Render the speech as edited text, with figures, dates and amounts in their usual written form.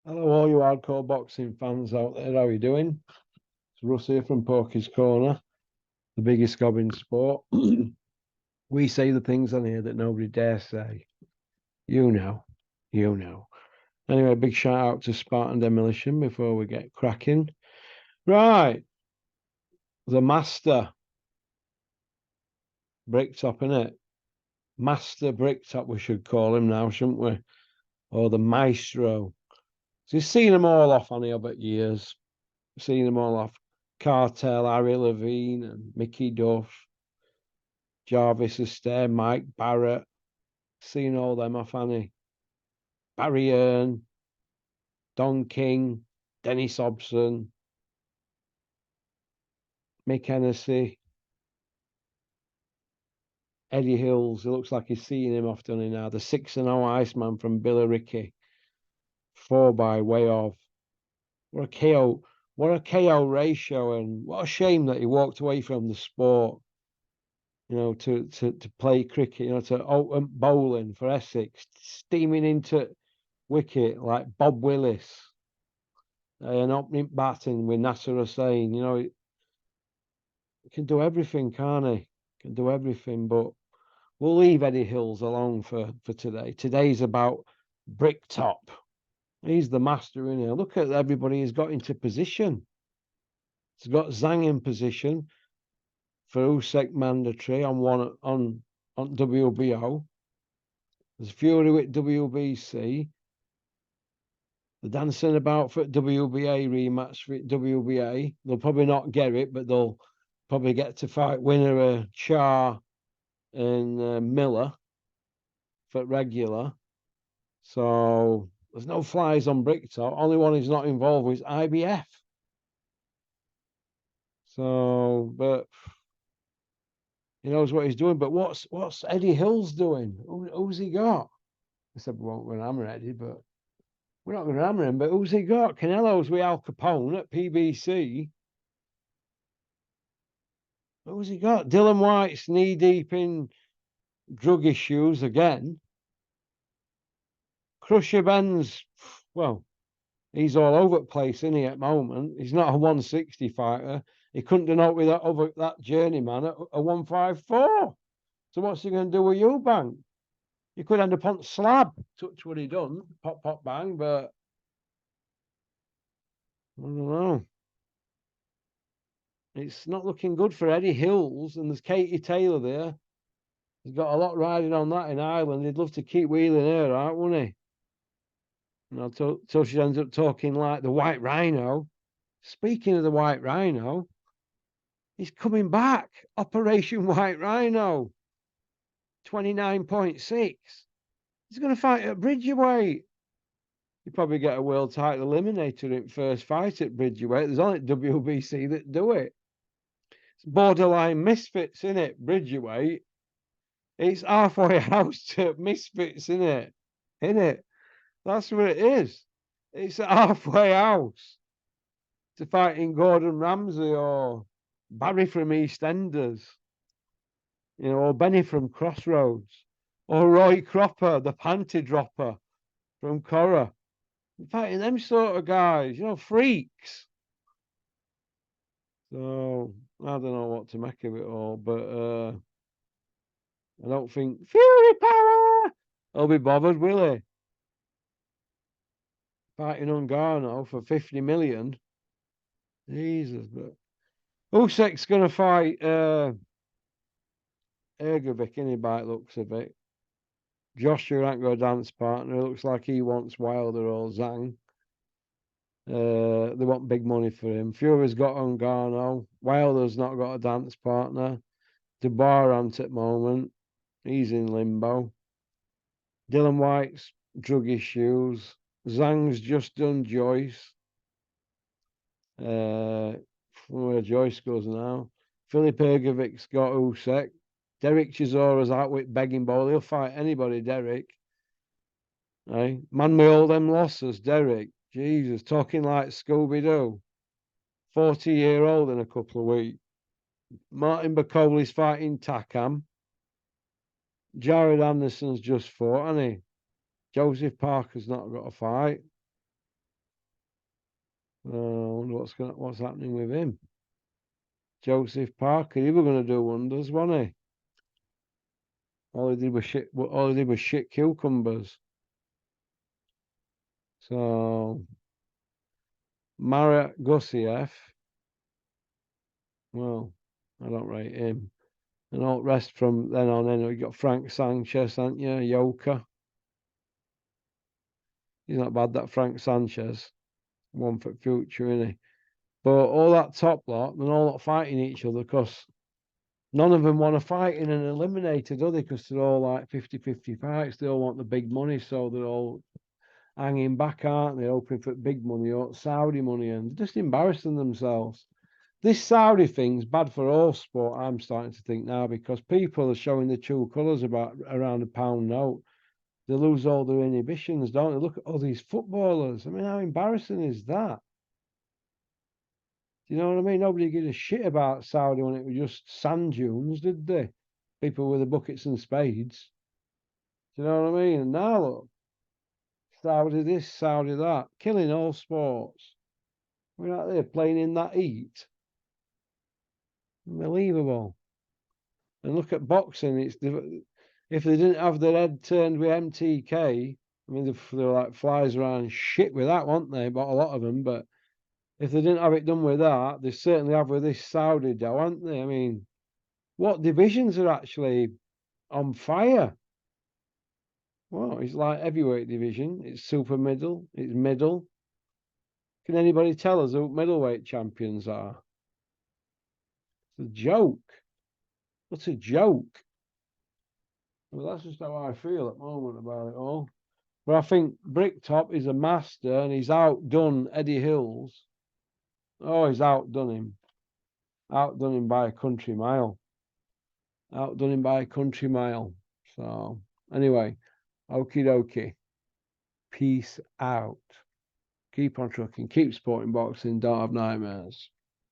Hello, all you hardcore boxing fans out there. How are you doing? It's Russ here from Porky's Corner, the biggest gob in sport. We say the things on here that nobody dare say. You know, you know. Anyway, big shout out to Spartan Demolition before we get cracking. Right, the master bricktop, innit? Master bricktop, we should call him now, shouldn't we? Or the maestro. So you've seen them all off on the over years. Seen them all off. Cartel, Harry Levine, and Mickey Duff. Jarvis Astaire, Mike Barrett, seen all them off, Annie. Barry Earn, Don King, Dennis Hobson, Mick Hennessy, Eddie Hills. It looks like he's seen him off, done he now? The 6-0 Iceman from Billericay. 4 by way of. What a KO. What a KO ratio, and what a shame that he walked away from the sport, to play cricket, to open bowling for Essex, steaming into wicket like Bob Willis. An opening batting with Nasser Hussain. He can do everything, can't he? Can do everything, but we'll leave Eddie Hills alone for today. Today's about Bricktop. He's the master in here. Look at everybody he's got into position. He's got Zhang in position for Usyk mandatory on WBO. There's Fury with WBC. They're dancing about for WBA rematch for WBA. They'll probably not get it, but they'll probably get to fight winner Char and Miller for regular. So there's no flies on Bricktop. Only one who's not involved is IBF. So, but he knows what he's doing. But what's Eddie Hills doing? Who's he got? I said we won't going to hammer Eddie, but we're not going to hammer him. But who's he got? Canelo's with Al Capone at PBC. Who's he got? Dylan White's knee deep in drug issues again. Crusher Ben's, well, he's all over the place, isn't he, at the moment? He's not a 160 fighter. He couldn't do not with that journeyman at a 154. So what's he going to do with Eubank? He could end up on slab. Touch what he done. Pop, pop, bang. But I don't know. It's not looking good for Eddie Hills. And there's Katie Taylor there. He's got a lot riding on that in Ireland. He'd love to keep wheeling her out, wouldn't he? Till she ends up talking like the White Rhino. Speaking of the White Rhino, he's coming back. Operation White Rhino, 29.6. He's going to fight at Bridgerweight. You probably get a world title eliminator in first fight at Bridgerweight. There's only WBC that do it. It's borderline misfits, in it, Bridgerweight. It's halfway house to misfits, in it. That's what it is. It's a halfway house to fighting Gordon Ramsay or Barry from EastEnders, or Benny from Crossroads, or Roy Cropper, the panty dropper from Cora. Fighting them sort of guys, freaks. So I don't know what to make of it all, but I don't think Fury Power will be bothered, will he? Fighting Ungano for 50 million. Jesus, but Usyk's going to fight Ergovic, any by looks of it. Joshua ain't got a dance partner. It looks like he wants Wilder or Zhang. They want big money for him. Fury's got Ungano. Wilder's not got a dance partner. Debarant at the moment. He's in limbo. Dylan White's drug issues. Zhang's just done Joyce. Where Joyce goes now. Filip Ergovic's got Usyk. Derek Chisora's out with begging ball. He'll fight anybody, Derek. Hey, man, with all them losses, Derek. Jesus, talking like Scooby Doo. 40-year-old in a couple of weeks. Martin Bacoli's fighting Takam. Jared Anderson's just fought, hasn't he? Joseph Parker's not got a fight. I wonder what's happening with him. Joseph Parker, he was going to do wonders, wasn't he? All he did was shit. All he did was shit cucumbers. So Marat Gusiev, well, I don't rate him. And all the rest from then on in, you got Frank Sanchez, haven't you? Yoker. He's not bad, that Frank Sanchez. One for future, isn't he? But all that top lot, they're all not fighting each other because none of them want to fight in an eliminator, do they? Because they're all like 50-50 fights. They all want the big money, so they're all hanging back, aren't they? Hoping for big money or Saudi money, and just embarrassing themselves. This Saudi thing's bad for all sport, I'm starting to think now, because people are showing the true colours about around a pound note. They lose all their inhibitions, don't they? Look at all these footballers. I mean, how embarrassing is that? Do you know what I mean? Nobody gave a shit about Saudi when it was just sand dunes, did they? People with the buckets and spades. Do you know what I mean? And now look, Saudi this, Saudi that, killing all sports. We're out there playing in that heat. Unbelievable. And look at boxing. If they didn't have their head turned with MTK, I mean, they were like flies around shit with that, weren't they? But a lot of them. But if they didn't have it done with that, they certainly have with this Saudi dough, aren't they? I mean, what divisions are actually on fire? Well, it's like heavyweight division. It's super middle. It's middle. Can anybody tell us who middleweight champions are? It's a joke. What's a joke? Well, that's just how I feel at the moment about it all. But I think BRICKTOP is a master and he's outdone Eddie Hills. Oh, he's outdone him. Outdone him by a country mile. Outdone him by a country mile. So, anyway, okie dokie. Peace out. Keep on trucking. Keep supporting boxing. Don't have nightmares.